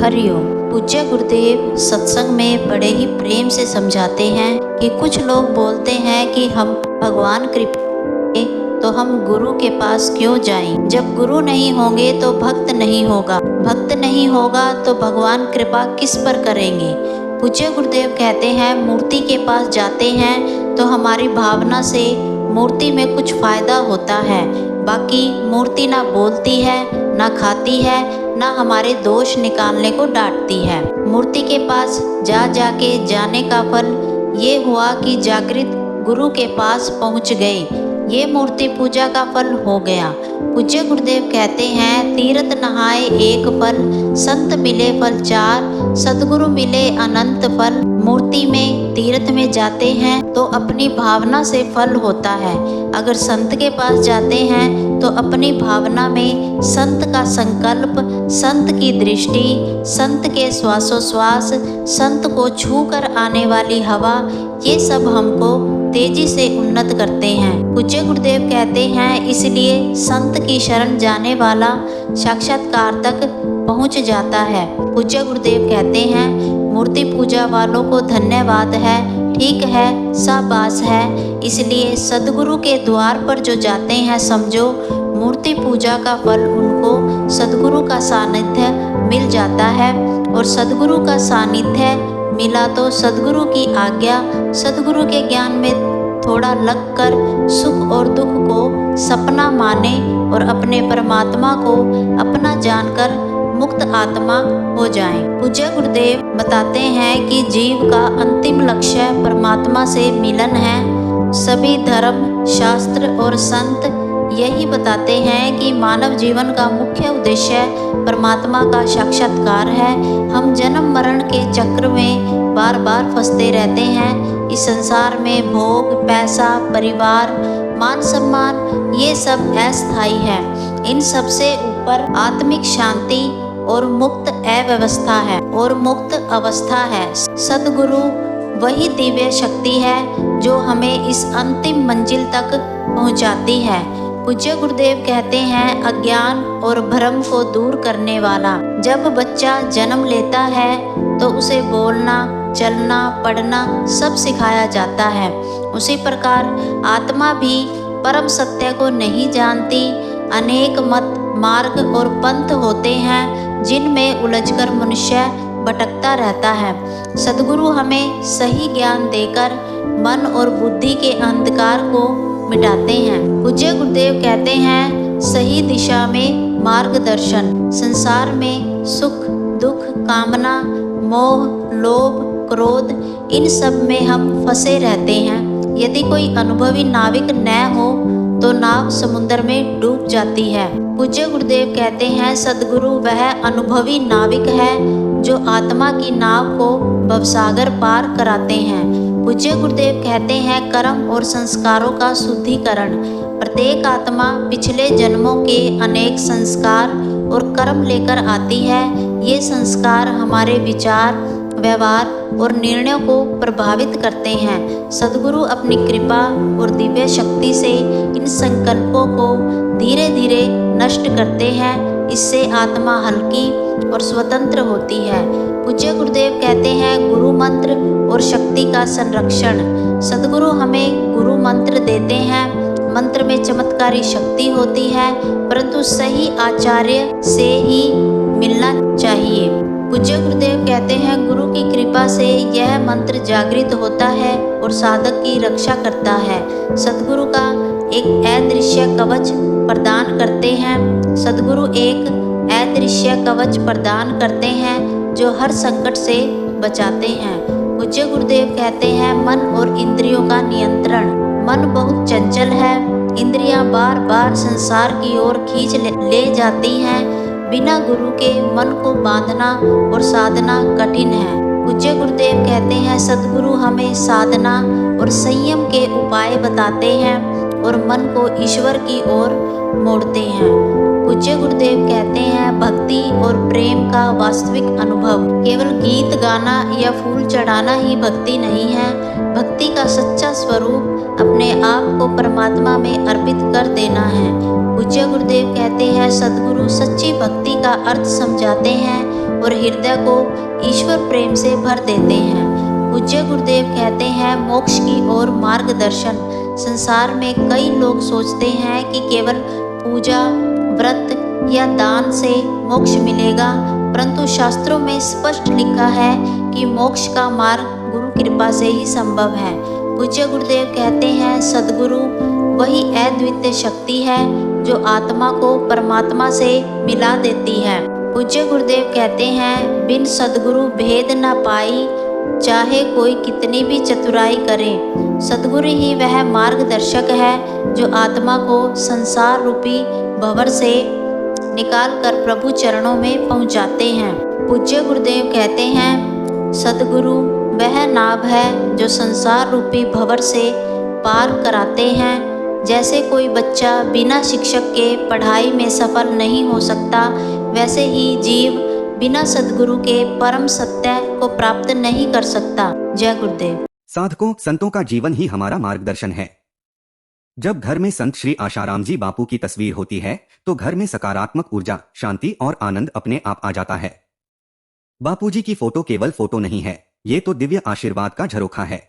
हरिओम। पूज्य गुरुदेव सत्संग में बड़े ही प्रेम से समझाते हैं कि कुछ लोग बोलते हैं कि हम भगवान कृपा तो हम गुरु के पास क्यों जाएं? जब गुरु नहीं होंगे तो भक्त नहीं होगा, भक्त नहीं होगा तो भगवान कृपा किस पर करेंगे? पूज्य गुरुदेव कहते हैं मूर्ति के पास जाते हैं तो हमारी भावना से मूर्ति में कुछ फायदा होता है, बाकी मूर्ति ना बोलती है, ना खाती है, ना हमारे दोष निकालने को डांटती है। मूर्ति के पास जाके जाने का फल ये हुआ कि जागृत गुरु के पास पहुंच गए, ये मूर्ति पूजा का फल हो गया। पूज्य गुरुदेव कहते हैं तीर्थ नहाए एक फल, संत मिले फल चार, सदगुरु मिले अनंत फल। मूर्ति में तीर्थ में जाते हैं तो अपनी भावना से फल होता है, अगर संत के पास जाते हैं तो अपनी भावना में संत का संकल्प, संत की दृष्टि, संत के श्वासोश्वास, संत को छू कर आने वाली हवा, ये सब हमको तेजी से उन्नत करते हैं। पूज्य गुरुदेव कहते हैं इसलिए संत की शरण जाने वाला साक्षात्कार तक पहुंच जाता है। पूज्य गुरुदेव कहते हैं मूर्ति पूजा वालों को धन्यवाद है, ठीक है, शाबाश है, इसलिए सदगुरु के द्वार पर जो जाते हैं समझो मूर्ति पूजा का फल उनको सदगुरु का सानिध्य मिल जाता है, और सदगुरु का सानिध्य मिला तो सदगुरु की आज्ञा, सदगुरु के ज्ञान में थोड़ा लगकर सुख और दुख को सपना माने और अपने परमात्मा को अपना जानकर मुक्त आत्मा हो जाएं। पूज्य गुरुदेव बताते हैं कि जीव का अंतिम लक्ष्य परमात्मा से मिलन है। सभी धर्म, शास्त्र और संत यही बताते हैं कि मानव जीवन का मुख्य उद्देश्य परमात्मा का साक्षात्कार है। हम जन्म मरण के चक्र में बार बार फंसते रहते हैं। इस संसार में भोग, पैसा, परिवार, मान सम्मान, ये सब अस्थायी है। इन सब से ऊपर आत्मिक शांति और मुक्त अव्यवस्था है और मुक्त अवस्था है। सदगुरु वही दिव्य शक्ति है जो हमें इस अंतिम मंजिल तक पहुंचाती है। पूज्य गुरुदेव कहते हैं अज्ञान और भ्रम को दूर करने वाला। जब बच्चा जन्म लेता है तो उसे बोलना, चलना, पढ़ना सब सिखाया जाता है। उसी प्रकार आत्मा भी परम सत्य को नहीं जानती। अनेक मत, मार्ग और पंथ होते हैं जिनमें उलझकर मनुष्य भटकता रहता है। सदगुरु हमें सही ज्ञान देकर मन और बुद्धि के अंधकार को मिटाते हैं। पूज्य गुरुदेव कहते हैं सही दिशा में मार्गदर्शन। संसार में सुख, दुख, कामना, मोह, लोभ, क्रोध, इन सब में हम फंसे रहते हैं। यदि कोई अनुभवी नाविक न हो तो नाव समुद्र में डूब जाती है। पूज्य गुरुदेव कहते हैं सदगुरु वह अनुभवी नाविक है जो आत्मा की नाव को भवसागर पार कराते हैं। पूज्य गुरुदेव कहते हैं कर्म और संस्कारों का शुद्धिकरण। प्रत्येक आत्मा पिछले जन्मों के अनेक संस्कार और कर्म लेकर आती है। ये संस्कार हमारे विचार, व्यवहार और निर्णयों को प्रभावित करते हैं। सदगुरु अपनी कृपा और दिव्य शक्ति से इन संकल्पों को धीरे धीरे नष्ट करते हैं। इससे आत्मा हल्की और स्वतंत्र होती है। पूज्य गुरुदेव कहते हैं गुरु मंत्र और शक्ति का संरक्षण। सदगुरु हमें गुरु मंत्र देते हैं। मंत्र में चमत्कारी शक्ति होती है, परंतु सही आचार्य से ही मिलना चाहिए। पूज्य गुरुदेव कहते हैं गुरु की कृपा से यह मंत्र जागृत होता है और साधक की रक्षा करता है। सदगुरु का एक अदृश्य कवच प्रदान करते हैं। सदगुरु एक अदृश्य कवच प्रदान करते हैं जो हर संकट से बचाते हैं। पूज्य गुरुदेव कहते हैं मन और इंद्रियों का नियंत्रण। मन बहुत चंचल है, इंद्रियां बार बार संसार की ओर खींच ले जाती हैं। बिना गुरु के मन को बांधना और साधना कठिन है। पूज्य गुरुदेव कहते हैं सदगुरु हमें साधना और संयम के उपाय बताते हैं और मन को ईश्वर की ओर मोड़ते हैं। पूज्य गुरुदेव कहते हैं भक्ति और प्रेम का वास्तविक अनुभव केवल गीत गाना या फूल चढ़ाना ही भक्ति नहीं है। भक्ति का सच्चा स्वरूप अपने आप को परमात्मा में अर्पित कर देना है। पूज्य गुरुदेव कहते हैं सदगुरु सच्ची भक्ति का अर्थ समझाते हैं और हृदय को ईश्वर प्रेम से भर देते हैं। पूज्य गुरुदेव कहते हैं, मोक्ष की ओर मार्गदर्शन। संसार में कई लोग सोचते हैं कि केवल पूजा, व्रत या दान से मोक्ष मिलेगा, परंतु शास्त्रों में स्पष्ट लिखा है कि मोक्ष का मार्ग गुरु कृपा से ही संभव है। पूज्य गुरुदेव कहते हैं, सद्गुरु वही अद्वितीय शक्ति है जो आत्मा को परमात्मा से मिला देती है। पूज्य गुरुदेव कहते हैं, बिन सद्गुरु भेद न पाई, चाहे कोई कितनी भी चतुराई करे। सद्गुरु ही वह मार्गदर्शक है जो आत्मा को संसार रूपी भंवर से निकालकर प्रभु चरणों में पहुंचाते हैं। पूज्य गुरुदेव कहते हैं, सद्गुरु वह नाव है जो संसार रूपी भंवर से पार कराते हैं। जैसे कोई बच्चा बिना शिक्षक के पढ़ाई में सफल नहीं हो सकता, वैसे ही जीव बिना सद्गुरु के परम सत्य को प्राप्त नहीं कर सकता। जय गुरुदेव। साधकों संतों का जीवन ही हमारा मार्गदर्शन है। जब घर में संत श्री आशाराम जी बापू की तस्वीर होती है तो घर में सकारात्मक ऊर्जा, शांति और आनंद अपने आप आ जाता है। बापूजी की फोटो केवल फोटो नहीं है, ये तो दिव्य आशीर्वाद का झरोखा है।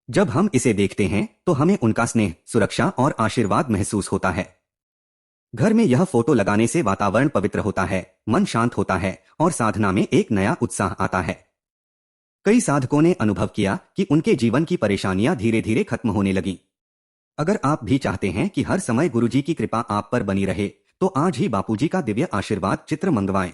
जब हम इसे देखते हैं तो हमें उनका स्नेह, सुरक्षा और आशीर्वाद महसूस होता है। घर में यह फोटो लगाने से वातावरण पवित्र होता है, मन शांत होता है और साधना में एक नया उत्साह आता है। कई साधकों ने अनुभव किया कि उनके जीवन की परेशानियां धीरे धीरे खत्म होने लगी। अगर आप भी चाहते हैं कि हर समय गुरुजी की कृपा आप पर बनी रहे, तो आज ही बापूजी का दिव्य आशीर्वाद चित्र मंगवाएं।